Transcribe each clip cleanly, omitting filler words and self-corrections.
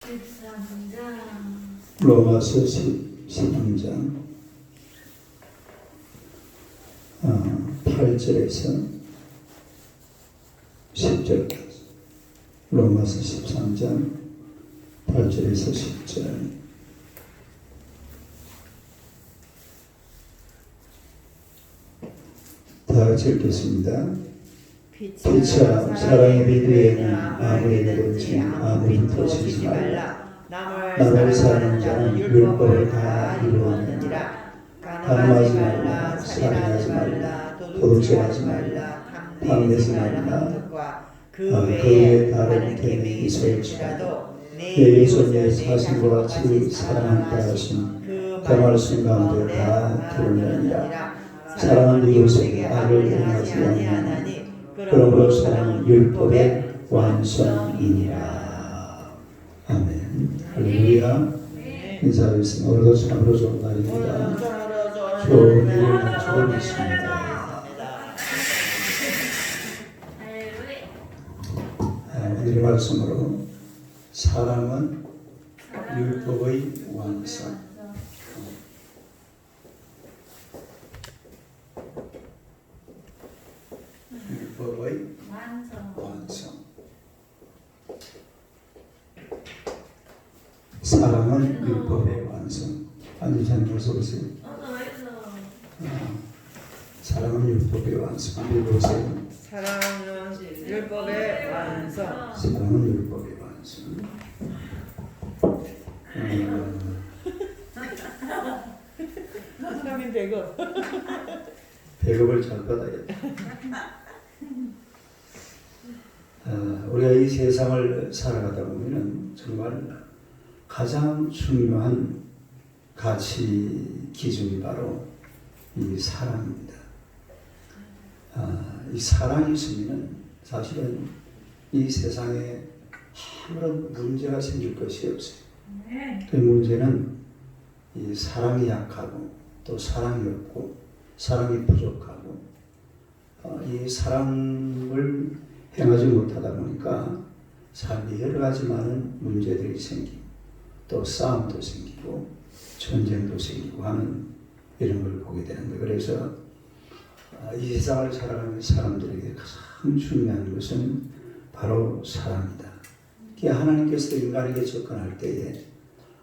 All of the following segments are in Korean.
13장 로마서 13장 8절에서 10절까지. 로마서 13장 8절에서 10절. 다 같이 읽겠습니다. 피차 사랑의 빛 외에는 아무에게든지 아무것도 지지 말라. 남을 사랑하는 자는 율법을 다 이루었느니라. 가늠하지 말라, 살인하지 말라, 도둑질하지 말라, 탐내지 말라. 그 외에 다른 계명이 있을지라도 내 손의 사신과 같이 사랑한다 하신 그 말씀 가운데 다 들으느니라. 사랑은 이웃에게 악을 행하지 아니하나니 그러므로 사랑은 율법의 완성이니라. 아멘. 할렐루야. 인사하겠습니다. 오늘도 참으로 좋은 날입니다. 좋은 일을 가지고 있습니다. 오늘의 말씀으로 사랑은 율법의 완성. 율법의 완성. 사랑은 율법의 완성. 아니, 잘 보세요. 사랑은 율법의 완성. 한번 보세요. 사랑은 율법의 완성. 사랑은 율법의 완성. 성인 배급. 배급을 잘 받아야겠다. 우리가 이 세상을 살아가다 보면은 정말 가장 중요한 가치 기준이 바로 이 사랑입니다. 이 사랑이 있으면 사실은 이 세상에 아무런 문제가 생길 것이 없어요. 그 문제는 이 사랑이 약하고 또 사랑이 없고 사랑이 부족하고 이 사랑을 행하지 못하다 보니까 삶에 여러 가지 많은 문제들이 생기고 또 싸움도 생기고 전쟁도 생기고 하는 이런 걸 보게 되는데, 그래서 이 세상을 살아가는 사람들에게 가장 중요한 것은 바로 사랑이다. 하나님께서 인간에게 접근할 때에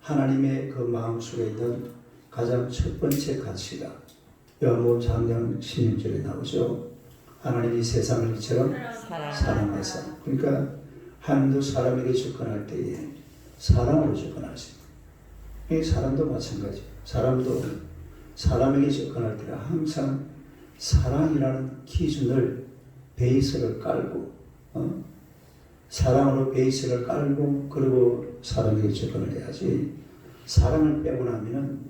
하나님의 그 마음속에 있는 가장 첫 번째 가치가 요한복음 3장 16절에 나오죠. 하나님이 세상을 이처럼 사랑하사. 그러니까 하나님도 사람에게 접근할 때에 사랑으로 접근하십니다. 이 사람도 마찬가지. 사람도 사람에게 접근할 때는 항상 사랑이라는 기준을 베이스를 깔고 사랑으로 베이스를 깔고 그리고 사람에게 접근을 해야지, 사랑을 빼고 나면은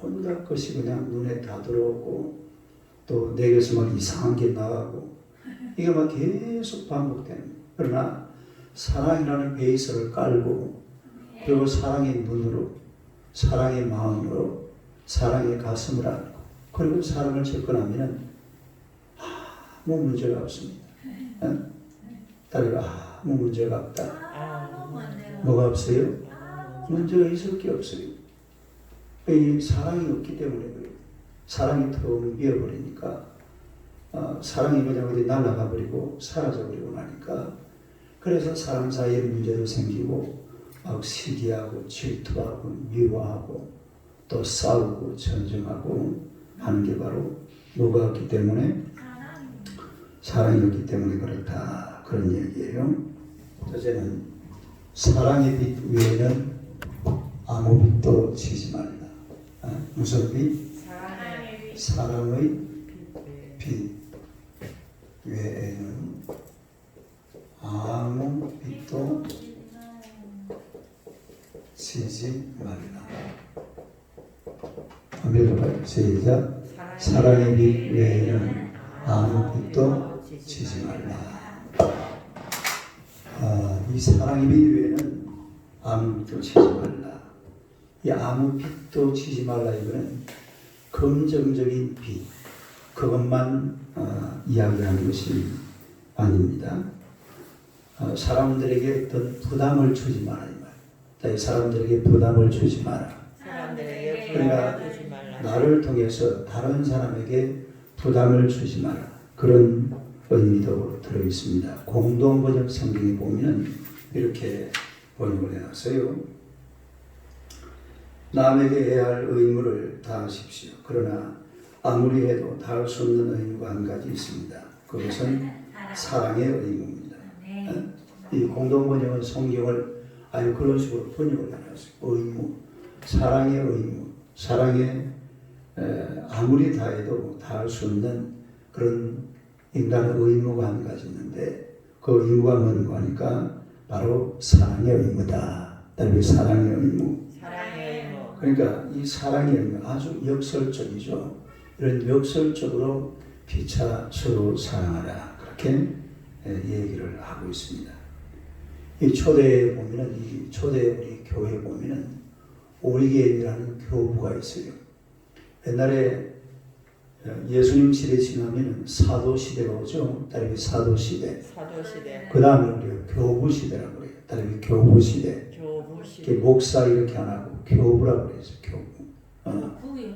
온갖 것이 그냥 눈에 다 들어오고 또 내게서 막 이상한 게 나가고 이게 막 계속 반복되는 거예요. 그러나 사랑이라는 베이스를 깔고 그리고 사랑의 눈으로 사랑의 마음으로 사랑의 가슴을 안고 그리고 사랑을 접근하면 아무 문제가 없습니다. 딸이가 아무 문제가 없다. 뭐가 없어요? 문제가 있을 게 없어요. 이 사랑이 없기 때문에 그래요. 사랑이 텅 비어버리니까 사랑이 그냥 어디 날아가 버리고 사라져 버리고 나니까, 그래서 사람 사이에 문제도 생기고 막 시기하고 질투하고 미워하고 또 싸우고 전쟁하고 하는 게 바로 뭐가 없기 때문에? 사랑이 없기 때문에 그렇다, 그런 얘기예요. 첫째는 사랑의 빛 외에는 아무 빛도 지지 말라. 무슨 빛? 사랑의 빛 외에는 아무 빛도 지지 말라. 한번 읽어봐요. 시작. 사랑의 빛 외에는 아무 빛도 지지 말라. 이 사랑의 빛 외에는 아무 빛도 지지 말라. 이 아무 빛도 지지 말라, 이거는 긍정적인 빛, 그것만 이야기하는 것이 아닙니다. 사람들에게 어떤 부담을 주지 말아야 말. 사람들에게 부담을 주지 마라. 사람들에게 그러니까 부담을 주지 말라. 나를 통해서 다른 사람에게 부담을 주지 마라. 그런 의미도 들어 있습니다. 공동 번역 성경에 보면 이렇게 번역을 해놨어요. 남에게 해야 할 의무를 다하십시오. 그러나 아무리 해도 다할 수 없는 의무가 한 가지 있습니다. 그것은 사랑의 의무입니다. 이 공동 번역은 성경을 아주 그런 식으로 번역을 해놨어요. 의무, 사랑의 의무, 사랑의 아무리 다해도 다할 수 없는 그런 인간의 의무가 한 가지 있는데 그 의무가 뭔가 하니까 바로 사랑의 의무다. 따르게 사랑의 의무. 사랑의 의무. 그러니까 이 사랑의 의무 아주 역설적이죠. 이런 역설적으로 피차 서로 사랑하라. 그렇게 얘기를 하고 있습니다. 이 초대에 보면은 이 초대 우리 교회에 보면은 오리게인이라는 교부가 있어요. 옛날에 예수님 시대 지나면 사도 시대가 오죠. 따르게 사도 시대. 사도 시대. 그 다음에 우리가 교부 시대라고 그래요. 따르게 교부 시대. 교부 시대. 목사 이렇게 안 하고 교부라고 그래서 교부. 부요.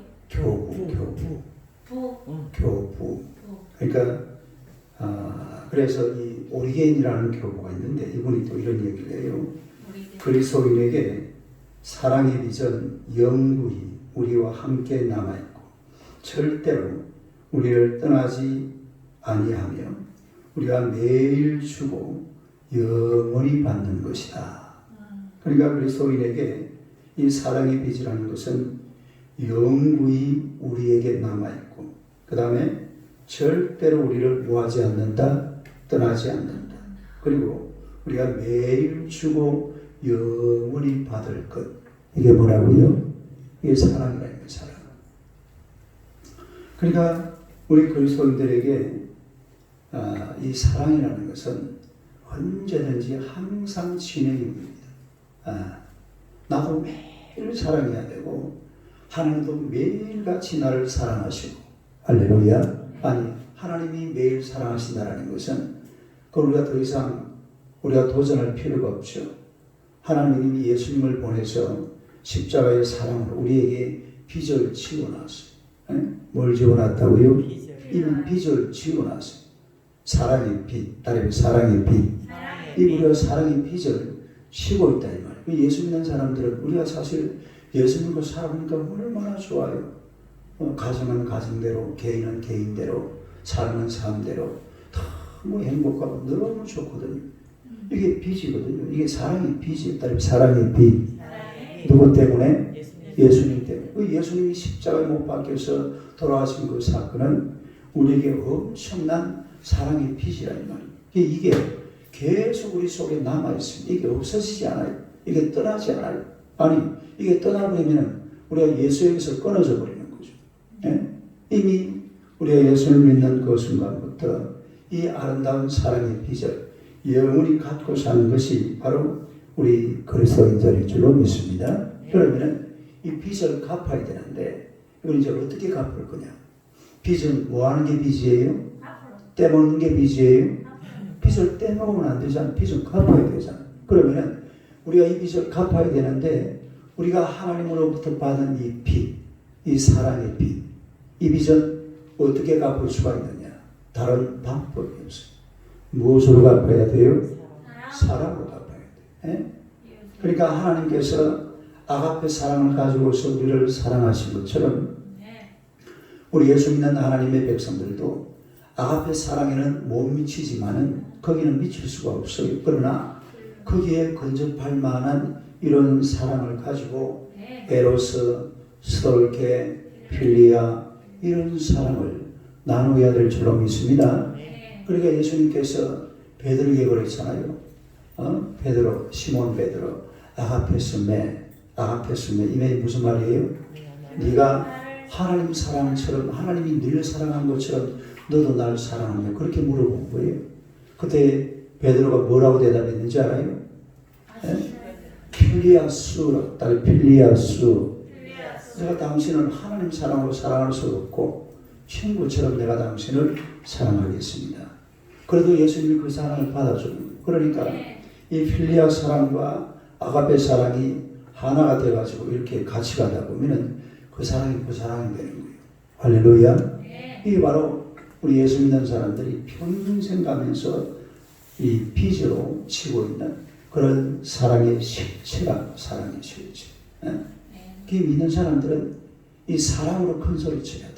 교부. 그러니까 그래서 이 오리겐이라는 교부가 있는데 이분이 또 이런 얘기를 해요. 그리스도인에게 사랑의 비전 영구히 우리와 함께 남아있고 절대로 우리를 떠나지 아니하며 우리가 매일 주고 영원히 받는 것이다. 그러니까 그리스도인에게 이 사랑의 빚이라는 것은 영구히 우리에게 남아있고 그 다음에 절대로 우리를 뭐하지 않는다? 떠나지 않는다. 그리고 우리가 매일 주고 영원히 받을 것. 이게 뭐라고요? 이게 사랑이라는 거예요. 사랑. 그러니까 우리 그리스도인들에게 이 사랑이라는 것은 언제든지 항상 진행입니다. 나도 매일 사랑해야 되고 하나님도 매일같이 나를 사랑하시고 할렐루야. 아니 하나님이 매일 사랑하신다는 것은 우리가 더 이상 우리가 도전할 필요가 없죠. 하나님이 예수님을 보내서 십자가의 사랑으로 우리에게 빚을 지워놨어요. 뭘 지워놨다고요? 이미 빚을 지워놨어요. 사랑의 빚, 따르면 사랑의 빚. 이 우리가 사랑의 빚을 쉬고 있다 이 말이에요. 예수 믿는 사람들은 우리가 사실 예수 믿고 살아보니까 얼마나 좋아요. 가정은 가정대로, 개인은 개인대로, 삶은 삶대로 너무 행복하고 너무 좋거든요. 이게 빚이거든요. 이게 사랑의 빚이에요. 따르면 사랑의 빚. 누구 때문에? 예수님 때문에. 예수님이 십자가에 못 박혀서 돌아가신 그 사건은 우리에게 엄청난 사랑의 빚이라는 말이에요. 이게 계속 우리 속에 남아있습니다. 이게 없어지지 않아요. 이게 떠나지 않아요. 아니 이게 떠나버리면 우리가 예수에게서 끊어져 버리는 거죠. 이미 우리가 예수를 믿는 그 순간부터 이 아름다운 사랑의 빚을 영원히 갖고 사는 것이 바로 우리 그리스도인들인 줄로 믿습니다. 그러면 이 빚을 갚아야 되는데 이걸 이제 어떻게 갚을 거냐? 빚은 뭐 하는 게 빚이에요? 떼먹는 게 빚이에요? 빚을 떼먹으면 안 되잖아. 빚은 갚아야 되잖아. 그러면 우리가 이 빚을 갚아야 되는데 우리가 하나님으로부터 받은 이 빚, 이 사랑의 빚, 이 빚은 어떻게 갚을 수가 있느냐? 다른 방법이 없어요. 무엇으로 갚아야 돼요? 사랑으로 갚아야 돼요. 그러니까 하나님께서 아가페 사랑을 가지고서 우리를 사랑하신 것처럼 우리 예수 믿는 하나님의 백성들도 아가페 사랑에는 못 미치지만은 거기는 미칠 수가 없어요. 그러나 거기에 근접할 만한 이런 사랑을 가지고 에로스, 스톨케, 필리아 이런 사랑을 나누어야 될 줄로 믿습니다. 그러니까 예수님께서 베드로에게 그랬잖아요. 베드로, 시몬 베드로, 아가페스메 이 말이 무슨 말이에요? 네가 하나님 사랑처럼 하나님이 늘 사랑한 것처럼 너도 나를 사랑하냐 그렇게 물어본 거예요. 그때 베드로가 뭐라고 대답했는지 알아요? 필리아스라, 딸 필리아스. 내가 당신을 하나님 사랑으로 사랑할 수 없고 친구처럼 내가 당신을 사랑하겠습니다. 그래도 예수님이 그 사랑을 받아줍니다. 그러니까 이 필리아 사랑과 아가페 사랑이 하나가 돼가지고 이렇게 같이 가다 보면은 그 사랑이 그 사랑이 되는 거예요. 할렐루야. 이게 바로 우리 예수 믿는 사람들이 평생 가면서 이 빚으로 치고 있는 그런 사랑의 실체라. 사랑의 실체. 그 믿는 사람들은 이 사랑으로 큰 소리 쳐야 돼.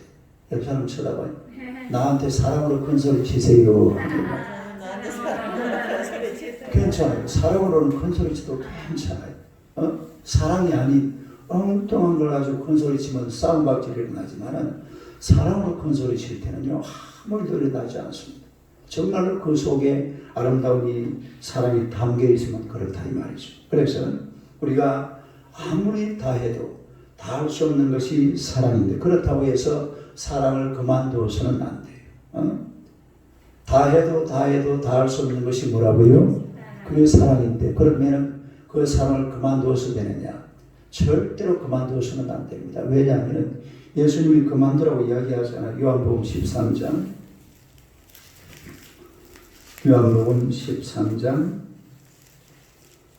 옆 사람 쳐다봐요. 나한테 사랑으로 큰 소리 치세요. 나한테 사랑으로 소리 치세요. 괜찮아요. 사랑으로는 큰 소리 쳐도 괜찮아요. 사랑이 아닌 엉뚱한 걸 가지고 큰 소리 치면 싸움박질이 일어나지만은 사랑으로 큰 소리 칠 때는요 아무리도 일어나지 않습니다. 정말로 그 속에 아름다운 이 사랑이 담겨 있으면 그렇다 이 말이죠. 그래서 우리가 아무리 다 해도 다 할 수 없는 것이 사랑인데 그렇다고 해서 사랑을 그만두어서는 안 돼요. 다 해도 다 할 수 없는 것이 뭐라고요? 그게 사랑인데 그러면은 그 사랑을 그만두어서 되느냐? 절대로 그만두어서는 안 됩니다. 왜냐하면 예수님이 그만두라고 이야기하잖아요. 요한복음 13장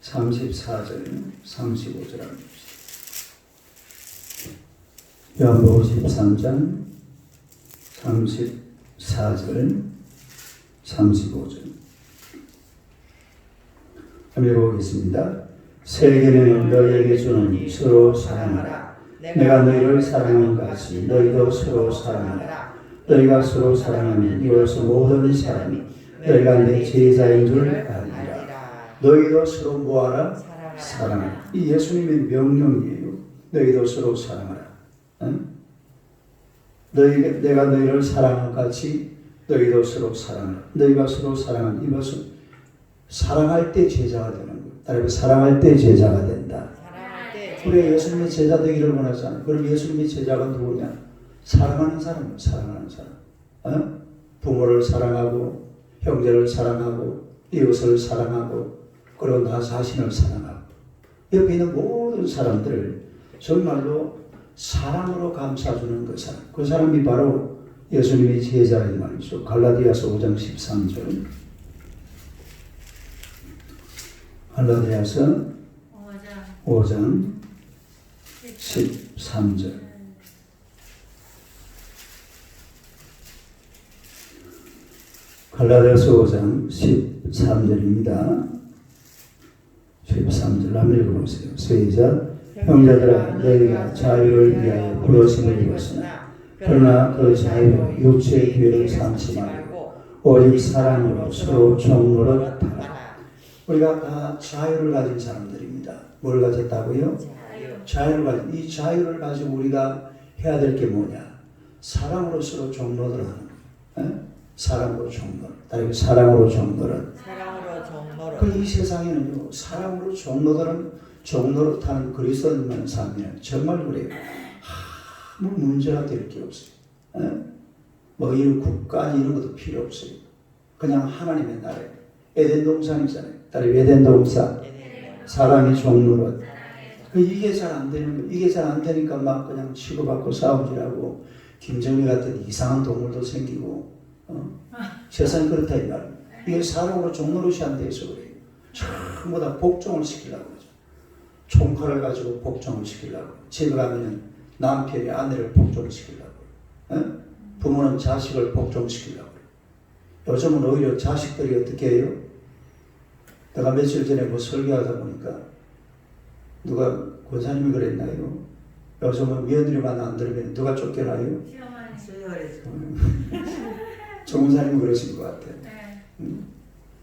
34절 35절 합니다. 요한복음 13장 34절 35절 한번 읽어보겠습니다. 새 계명을 너희에게 주노니 서로 사랑하라. 내가 너희를 사랑한 같이 너희도 서로 사랑하라. 너희가 서로 사랑하면 이로써 모든 사람이 너희가 내 제자인 줄 알리라. 너희도 서로 뭐하라? 사랑하라. 이 예수님의 명령이에요. 너희도 서로 사랑하라. 내가 너희를 사랑한 같이 너희도 서로 사랑하라. 너희가 서로 사랑하는 이것은 사랑할 때 제자가 되는 거예요. 따라서 사랑할 때 제자가 된다. 우리 예수님의 제자 되기를 원하잖아요. 그럼 예수님의 제자가 누구냐? 사랑하는 사람이에요. 사랑하는 사람. 부모를 사랑하고 형제를 사랑하고 이웃을 사랑하고 그리고 나 자신을 사랑하고 옆에 있는 모든 사람들을 정말로 사랑으로 감싸주는 그 사람. 그 사람이 바로 예수님의 제자이 말이죠. 갈라디아서 5장 13절. 갈라디아서 5장 13절. 갈라디아서 5장 13절입니다. 13절 한번 읽어보세요. 시작. 형제들아 너희가 자유를 위하여 부르심을 입었으나 그러나 그 자유로 육체의 기회를 삼지 말고 오직 사랑으로 서로 종노릇하라. 우리가 다 자유를 가진 사람들입니다. 뭘 가졌다고요? 자유를 가진. 이 자유를 가지고 우리가 해야 될 게 뭐냐? 사랑으로 서로 종노릇 하는 거예요. 사랑으로 종노릇. 다른 사랑으로 종노릇. 사랑으로 종노릇. 그 이 세상에는요 사랑으로 종노릇하는 그리스도인만 살면 정말 그래요. 아무 문제가 될 게 없어요. 뭐 이런 국가 이런 것도 필요 없어요. 그냥 하나님의 나라에 에덴 동산이잖아요. 다른 에덴 동산 사랑의 종노릇. 이게 잘 안 되는 거. 이게 잘 안 되니까 막 그냥 치고받고 싸움질하고 김정일 같은 이상한 동물도 생기고 세상이 그렇다 이 말입니다. 이게 사랑으로 종노릇이 안 돼서 그래요. 전부 다 복종을 시키려고 그러죠. 총칼을 가지고 복종을 시키려고. 집에 가면은 남편이 아내를 복종을 시키려고. 부모는 자식을 복종시키려고. 요즘은 오히려 자식들이 어떻게 해요? 내가 며칠 전에 뭐 설교하다 보니까 누가 권사님이 그랬나요? 요즘은 며느리만 안 들으면 누가 쫓겨나요? 정사님이 그러신 것 같아요.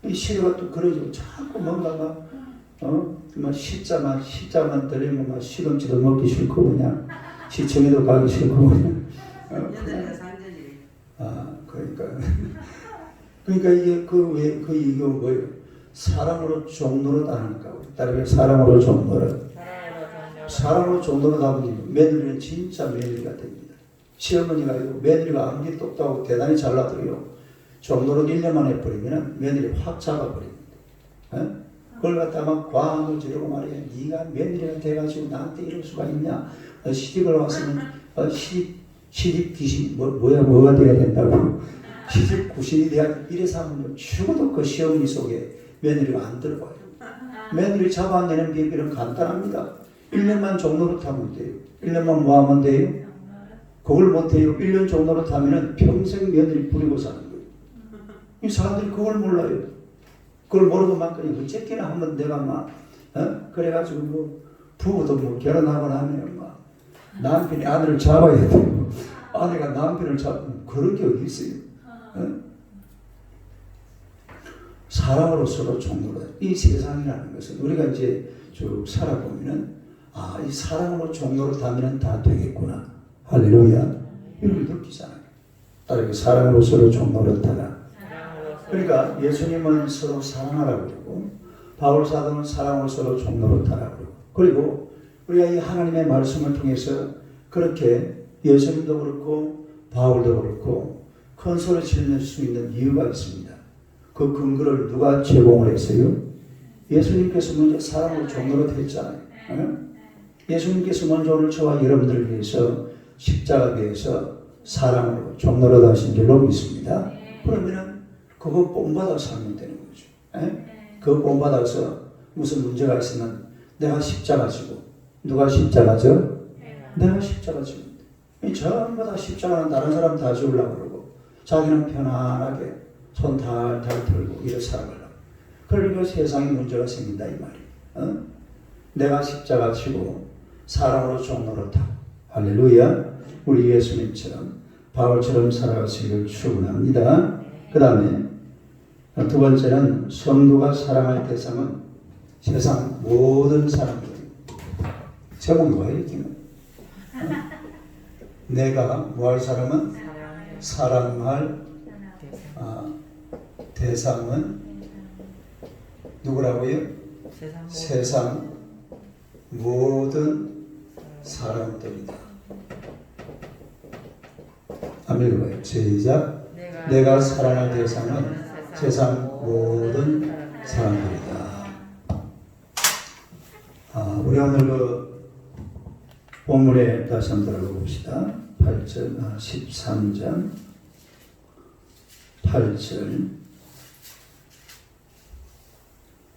이 시대가 또 그러죠. 자꾸 뭔가 막 시자만 들리면 막 시금치도 먹기 싫고 그냥 시청에도 가기 싫고 그냥. 그러니까 이게 이거 뭐예요? 사랑으로 종노릇 안 하니까. 따르면 사랑으로 종노릇. 사랑으로 종노릇 하면 며느리는 진짜 며느리가 됩니다. 시어머니가 이거 며느리가 아무리 똑똑하고 대단히 잘나도요. 종노릇 1년만 해버리면 며느리 확 잡아버립니다. 그걸 갖다가 막 과항을 지르고 말이야. 네가 며느리가 돼가지고 나한테 이럴 수가 있냐. 시집을 왔으면 시집 귀신 뭐가 돼야 된다고. 시집 구신이 돼야 이래서 하면 죽어도 그 시어머니 속에 며느리가 안 들어가요. 며느리 잡아내는 비결은 간단합니다. 1년만 종로로 타면 돼요. 1년만 뭐 하면 돼요? 그걸 못해요. 1년 종로로 타면 평생 며느리 부리고 사는 거예요. 이 사람들이 그걸 몰라요. 그걸 모르고 막 그냥 어쨌거나 한번 내가 막 그래가지고 뭐 부부도 뭐 결혼하고 나면 막 남편이 아내를 잡아야 되고 아내가 남편을 잡고 그런 게 어디 있어요? 사랑으로 서로 종로로 이 세상이라는 것은 우리가 이제 쭉 살아보면은 이 사랑으로 종로로 타면 다 되겠구나. 할렐루야. 이렇게 느끼잖아요. 따르게 사랑으로 서로 종로로 타라. 그러니까 예수님은 서로 사랑하라고 그러고 바울 사도는 사랑으로 서로 종로로 타라고 그러고 그리고 우리가 이 하나님의 말씀을 통해서 그렇게 예수님도 그렇고 바울도 그렇고 큰 소리 지를 수 있는 이유가 있습니다. 그 근거를 누가 제공을 했어요? 예수님께서 먼저 사랑으로 종로로 됐잖아요. 예수님께서 먼저 오늘 저와 여러분들을 위해서 십자가에서 사랑으로 종로로 하신 줄로 믿습니다. 그러면은 그거 본받아 살면 되는 거죠. 그거 본받아서 무슨 문제가 있으면 내가 십자가 지고 누가 십자가 져? 내가 십자가 지고 전부 다 십자가는 다른 사람 다 지우려고 그러고 자기는 편안하게 손 달달 들고 이렇게 살아가려고. 그러니까 세상에 문제가 생긴다 이 말이에요. 내가 십자가 지고 사랑으로 종로로 타고 할렐루야. 우리 예수님처럼 바울처럼 살아가시기를 축원합니다. 그 다음에 두 번째는 성도가 사랑할 대상은 세상 모든 사람들. 제목이 뭐예요? 내가 뭐 할 사람은 사랑할 대상은 누구라고요? 세상 모든 사람들이다. 한번 읽어봐요. 시작. 내가 사랑할 대상은 세상 모든 사람들이다. 우리 오늘 그 본문에 다시 한번 들어봅시다. 8절, 13장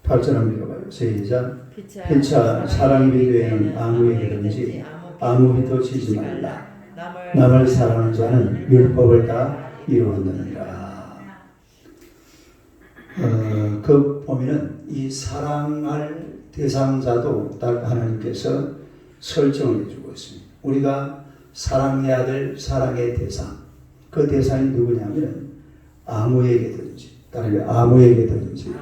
8절 한번 읽어봐요. 시작. 피차 사랑이 비교에는 아무에게든지 아무 빚도 지지 말라. 남을 사랑하는 자는 율법을 다 이루었느니라. 그 보면은 이 사랑할 대상자도 딱 하나님께서 설정을 해주고 있습니다. 우리가 사랑해야 될 사랑의 대상, 그 대상이 누구냐면 아무에게든지, 다른 아무에게든지,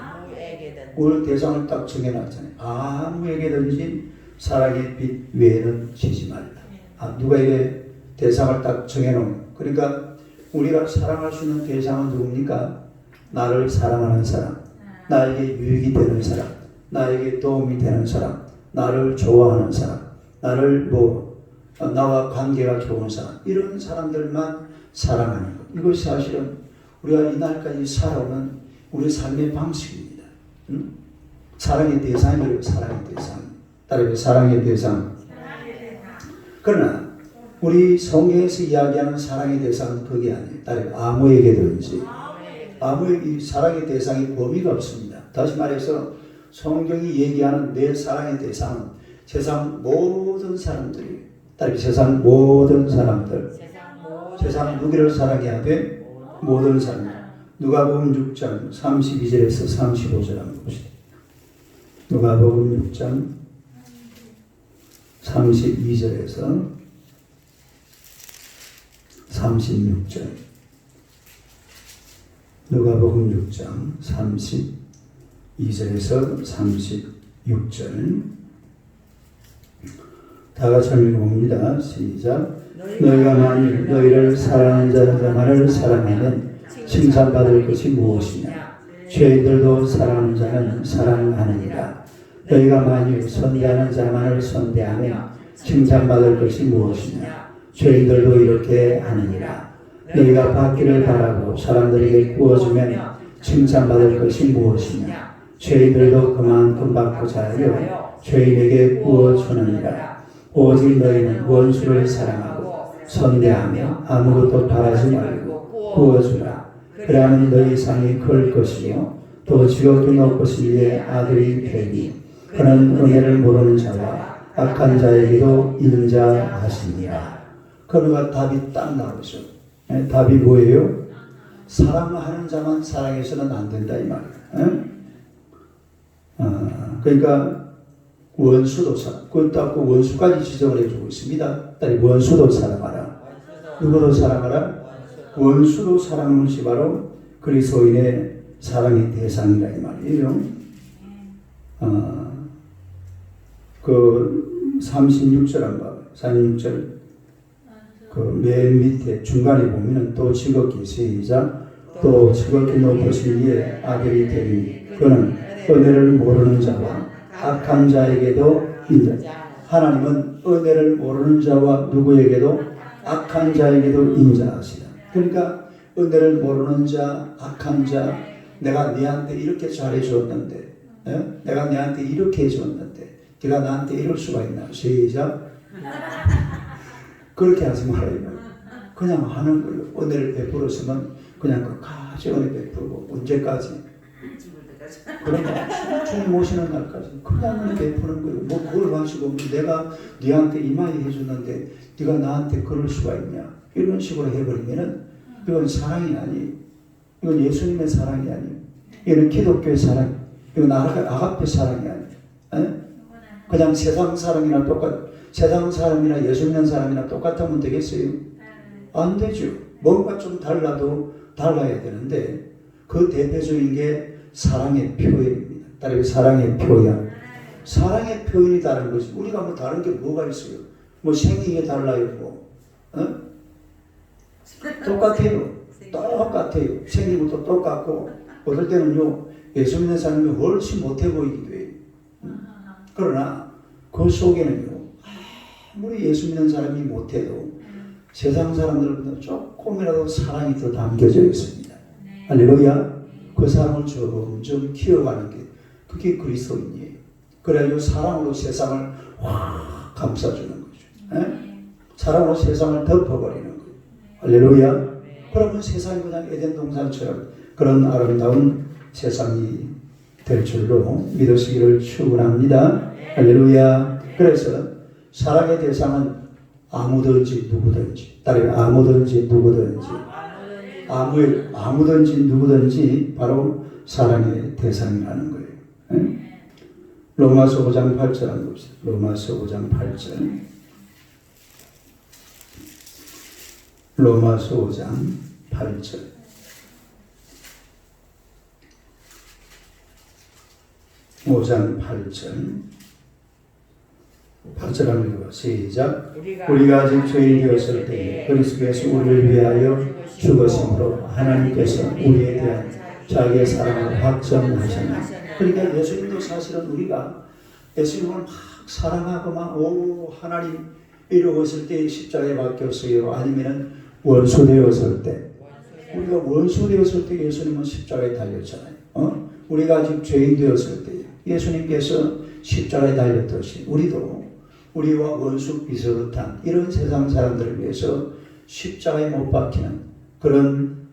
오늘 대상을 딱 정해놨잖아요. 아무에게든지 사랑의 빛 외에는 지지 말라. 누가 이게 대상을 딱 정해놓은. 그러니까 우리가 사랑할 수 있는 대상은 누굽니까? 나를 사랑하는 사람, 나에게 유익이 되는 사람, 나에게 도움이 되는 사람, 나를 좋아하는 사람, 나를 나와 관계가 좋은 사람, 이런 사람들만 사랑하는 것. 이것이 사실은 우리가 이날까지 살아오는 우리 삶의 방식입니다. 사랑의 대상이에요. 사랑의 대상. 따라서 사랑의 대상. 그러나 우리 성경에서 이야기하는 사랑의 대상은 그게 아니에요. 따라서 아무에게든지 아무에게 사랑의 대상이 범위가 없습니다. 다시 말해서 성경이 얘기하는 내 사랑의 대상은 세상 모든 사람들이에요. 따라서 세상 모든 사람들. 세상 누구를 사랑해야 돼? 모든 사람. 누가복음 6장 32절에서 35절 한번 보시죠. 누가복음 6장 32절에서 36절. 누가복음 6장 32절에서 36절. 다 같이 읽어봅니다. 시작. 너희가 만일 너희를 사랑하는 자만을 사랑하면 칭찬받을 것이 무엇이냐? 죄인들도 사랑하는 자는 사랑하느니라. 너희가 만일 선대하는 자만을 선대하면 칭찬받을 것이 무엇이냐? 죄인들도 이렇게 하느니라. 너희가 받기를 바라고 사람들에게 구워주면 칭찬받을 것이 무엇이냐? 죄인들도 그만큼 받고자 하여 죄인에게 구워주느니라. 오직 너희는 원수를 사랑하고 선대하며 아무것도 바라지 말고 구워주라. 그러면 너희 상이 클 것이요 또 지극히 높으신 이의 아들이 되니 그는 은혜를 모르는 자와 악한 자에게도 인자하시니라. 그러니까 답이 딱 나오죠. 답이 뭐예요? 사랑하는 자만 사랑해서는 안 된다 이 말이에요. 그러니까 원수도 그렇다고 원수까지 지적을 해주고 있습니다. 딸이 원수도 사랑하라. 누구도 사랑하라? 원수도 사랑하는 것이 바로 그리스도인의 사랑의 대상이라 이 말이에요. 그 36절 한번 36절 그 맨 밑에 중간에 보면은 또 지극히 시작 또 지극히 높으신 이의 아들이 되니 그는 은혜를 모르는 자와 악한 자에게도 인자. 하나님은 은혜를 모르는 자와 누구에게도 악한 자에게도 인자하시다. 그러니까 은혜를 모르는 자, 악한 자, 내가 네한테 이렇게 잘해줬는데, 내가 네한테 이렇게 해줬는데, 네가 나한테 이럴 수가 있나? 시작. 그렇게 하지 말아요. 그냥 하는 거예요. 은혜를 베풀었으면 그냥 끝까지 은혜 베풀고 언제까지? 그런 거 주님 오시는 날까지 그냥 은혜 베푸는 거예요. 뭐 그걸 가지고 내가 네한테 이마에 해줬는데 네가 나한테 그럴 수가 있냐? 이런 식으로 해버리면은 이건 사랑이 아니에요. 이건 예수님의 사랑이 아니에요. 이건 기독교의 사랑, 이건 아가페 사랑이 아니에요. 그냥 세상 사람이나 세상 사람이나 예수 믿는 사람이나 똑같으면 되겠어요? 안 되죠. 뭔가 좀 달라도 달라야 되는데 그 대표적인 게 사랑의 표현입니다. 따라서 사랑의 표현. 사랑의 표현이 다른 거지. 우리가 뭐 다른 게 뭐가 있어요? 뭐 생긴 달라요, 뭐. 똑같아요. 똑같아요. 생긴 것도 똑같고 어떨 때는요 예수 믿는 사람이 훨씬 못해 보이기도 해요. 그러나 그 속에는요 아무리 예수 믿는 사람이 못해도 세상 사람들보다 조금이라도 사랑이 더 담겨져 있습니다. 할렐루야. 그 사람을 점점 키워가는 게 그게 그리스도인이에요. 그래가지고 사랑으로 세상을 확 감싸주는 거죠. 사랑으로 세상을 덮어버리는 거예요. 할렐루야. 그러면 세상이 그냥 에덴 동산처럼 그런 아름다운 세상이 될 줄로 믿으시기를 축원합니다. 할렐루야. 그래서 사랑의 대상은 아무든지 누구든지, 따라서 아무든지 누구든지, 아무든지 누구든지 바로 사랑의 대상이라는 거예요. 로마서 5장 8절 한번 봅시다. 로마서 5장 8절. 로마서 5장 8절. 5장 8절. 8절 한번 읽어. 시작. 우리가 아직 죄인이 되었을 때 그리스도께서 우리를 위하여 죽으심으로 하나님께서 우리에 대한 자기의 사랑을 확정하셨나. 그러니까 예수님도 사실은 우리가 예수님을 막 사랑하고 막 오 하나님 이러고 있을 때 십자가에 박혔어요. 아니면은 원수 되었을 때 우리가 원수 되었을 때 예수님은 십자가에 달렸잖아요. 우리가 아직 죄인 되었을 때 예수님께서 십자가에 달렸듯이 우리도 우리와 원수 비슷한 이런 세상 사람들을 위해서 십자가에 못 박히는 그런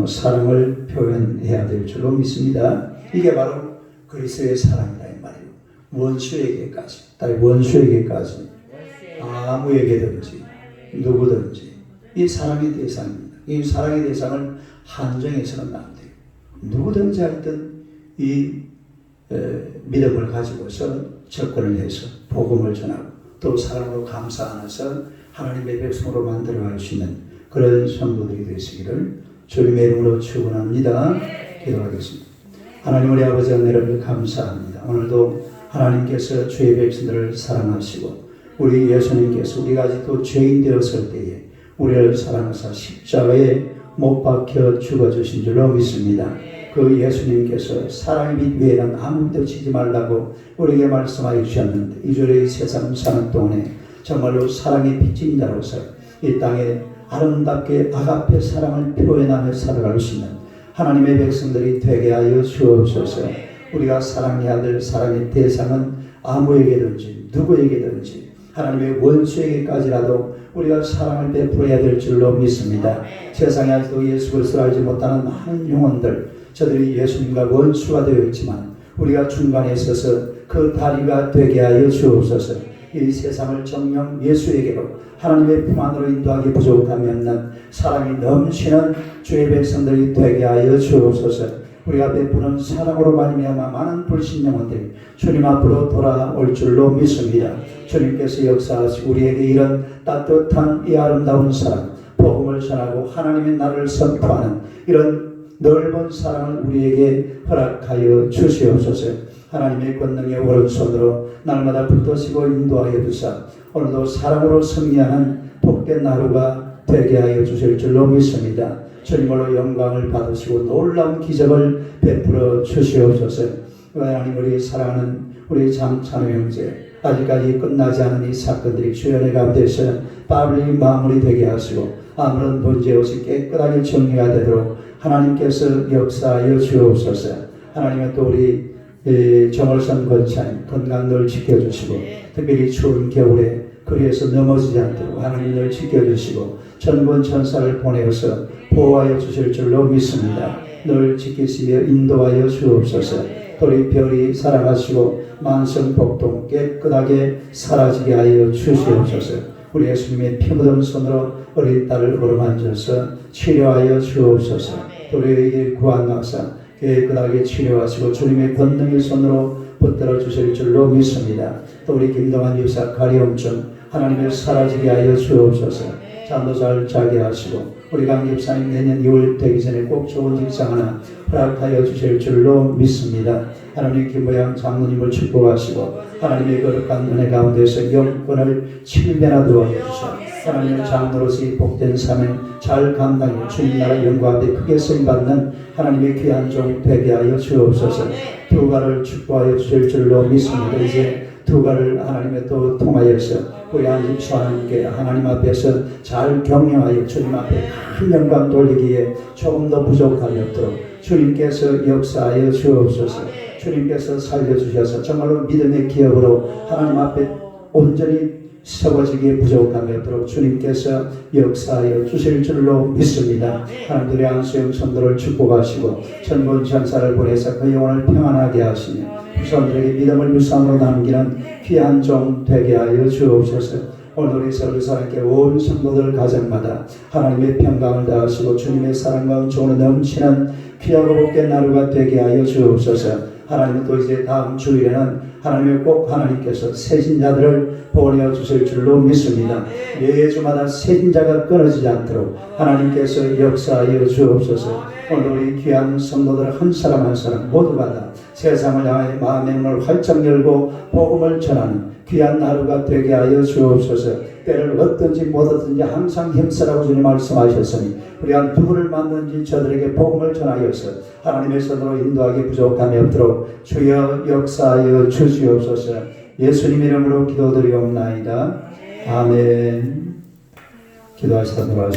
사랑을 표현해야 될 줄로 믿습니다. 이게 바로 그리스도의 사랑이다 이 말이에요. 원수에게까지, 원수에게까지, 아무에게든지 누구든지 이 사랑의 대상입니다. 이 사랑의 대상을 한정해서는 안 돼요. 누구든지 하여튼 이 믿음을 가지고서 접근을 해서 복음을 전하고 또 사랑으로 감사 안에서 하나님의 백성으로 만들어갈 수 있는 그런 성도들이 되시기를 주님의 이름으로 축원합니다. 기도하겠습니다. 하나님 우리 아버지 은혜를 감사합니다. 오늘도 하나님께서 주의 백성들을 사랑하시고 우리 예수님께서 우리가 아직도 죄인 되었을 때에 우리를 사랑하사 십자가에 못 박혀 죽어주신 줄로 믿습니다. 그 예수님께서 사랑의 빛 외에는 아무도 지지 말라고 우리에게 말씀하여 주셨는데 이 주의 세상 사는 동안에 정말로 사랑의 빛인 자로서 이 땅에 아름답게 아가페 사랑을 표현하며 살아갈 수 있는 하나님의 백성들이 되게 하여 주옵소서. 우리가 사랑해야 될 사랑의 대상은 아무에게든지 누구에게든지 하나님의 원수에게까지라도 우리가 사랑을 베풀어야 될 줄로 믿습니다. 세상에 아직도 예수 그리스도를 알지 못하는 많은 영혼들 저들이 예수님과 원수가 되어 있지만 우리가 중간에 있어서 그 다리가 되게 하여 주옵소서. 이 세상을 정녕 예수에게로 하나님의 품 안으로 인도하기 부족함이 없는 사랑이 넘치는 주의 백성들이 되게 하여 주옵소서. 우리가 베푸는 사랑으로 말미암아 많은 불신 영혼들이 주님 앞으로 돌아올 줄로 믿습니다. 주님께서 역사하시고 우리에게 이런 따뜻한 이 아름다운 사랑, 복음을 전하고 하나님의 나라를 선포하는 이런 넓은 사랑을 우리에게 허락하여 주시옵소서. 하나님의 권능의 오른손으로 날마다 붙드시고 인도하여 주사 오늘도 사랑으로 승리하는 복된 하루가 되게 하여 주실 줄로 믿습니다. 주님으로 영광을 받으시고 놀라운 기적을 베풀어 주시옵소서. 하나님, 우리 사랑하는 우리 장찬호 형제, 아직까지 끝나지 않은 이 사건들이 주연의 가운데서 빨리 마무리되게 하시고 아무런 문제 없이 깨끗하게 정리가 되도록 하나님께서 역사하여 주옵소서. 하나님은 또 우리 정월선 권사님 건강 늘 지켜주시고 특별히 추운 겨울에 거리에서 넘어지지 않도록 하나님 늘 지켜주시고 전군 천사를 보내어서 보호하여 주실 줄로 믿습니다. 늘 지키시며 인도하여 주옵소서. 우리 별이 사랑하시고 만성복동 깨끗하게 사라지게 하여 주시옵소서. 우리 예수님의 피 묻은 손으로 어린 딸을 어루만져서 치료하여 주옵소서. 우리에게 구원하사 깨끗하게 치료하시고 주님의 권능의 손으로 붙들어 주실 줄로 믿습니다. 또 우리 김동환 유사 가려움증 하나님의 사라지게 하여 주옵소서. 잠도 잘 자게 하시고 우리 강 집사님 내년 2월 되기 전에 꼭 좋은 직장 하나 허락하여 주실 줄로 믿습니다. 하나님 김모양 장로님을 축복하시고 하나님의 거룩한 은혜 가운데서 영권을 7배나 도와주시고 하나님의 장로로서의 복된 사명 잘 감당해 주님 나라 영광에 크게 쓰임받는 하나님의 귀한 종 되게 하여 주옵소서. 두 가를 축복하여 주실 줄로 믿습니다. 이제 두 가를 하나님의 또 통하여서 우리 안집사와 함께 하나님 앞에서 잘 경영하여 주님 앞에 큰 영광 돌리기에 조금 더 부족함이 없도록 주님께서 역사하여 주옵소서. 주님께서 살려주셔서 정말로 믿음의 기업으로 하나님 앞에 온전히 세워지기에 부족함이 없도록 주님께서 역사하여 주실 줄로 믿습니다. 하나님들의 안수형 성도를 축복하시고 전군 전사를 보내서 그 영혼을 평안하게 하시며 후손들에게 믿음을 유산으로 남기는 귀한 종 되게 하여 주옵소서. 오늘 우리 설교사 함께 온 성도들 가정마다 하나님의 평강을 다하시고 주님의 사랑과 은총으로 넘치는 귀하고 복된 하루가 되게 하여 주옵소서. 하나님은 또 이제 다음 주일에는 하나님의 꼭 하나님께서 새신자들을 보내어 주실 줄로 믿습니다. 매주마다 새신자가 끊어지지 않도록 하나님께서 역사하여 주옵소서. 오늘 우리 귀한 성도들 한 사람 한 사람 모두가 다 세상을 향해 마음의 문을 활짝 열고 복음을 전하는 귀한 하루가 되게 하여 주옵소서. 때를 얻든지 못 얻든지 항상 힘쓰라고 주님 말씀하셨으니 우리가 누구를 만든지 저들에게 복음을 전하여서 하나님의 손으로 인도하기 부족함이 없도록 주여 역사하여 주시옵소서. 예수님 이름으로 기도드리옵나이다. 아멘. 기도하시다 돌아가시죠.